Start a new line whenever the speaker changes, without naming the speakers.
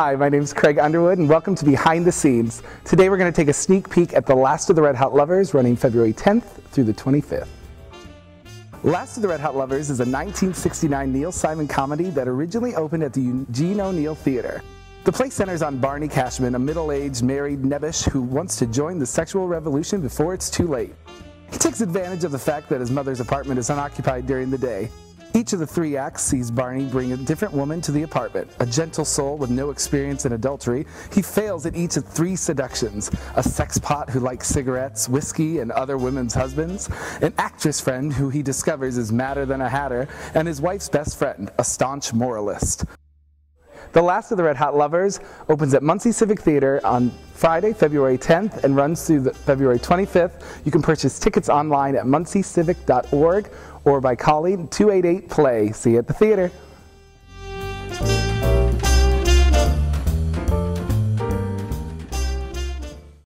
Hi, my name is Craig Underwood and welcome to Behind the Scenes. Today we're going to take a sneak peek at The Last of the Red Hot Lovers, running February 10th through the 25th. Last of the Red Hot Lovers is a 1969 Neil Simon comedy that originally opened at the Eugene O'Neill Theater. The play centers on Barney Cashman, a middle-aged married nebbish who wants to join the sexual revolution before it's too late. He takes advantage of the fact that his mother's apartment is unoccupied during the day. Each of the three acts sees Barney bring a different woman to the apartment. A gentle soul with no experience in adultery, he fails at each of three seductions. A sexpot who likes cigarettes, whiskey, and other women's husbands. An actress friend who he discovers is madder than a hatter. And his wife's best friend, a staunch moralist. The Last of the Red Hot Lovers opens at Muncie Civic Theater on Friday, February 10th and runs through February 25th. You can purchase tickets online at munciecivic.org or by calling 288-PLAY. See you at the theater.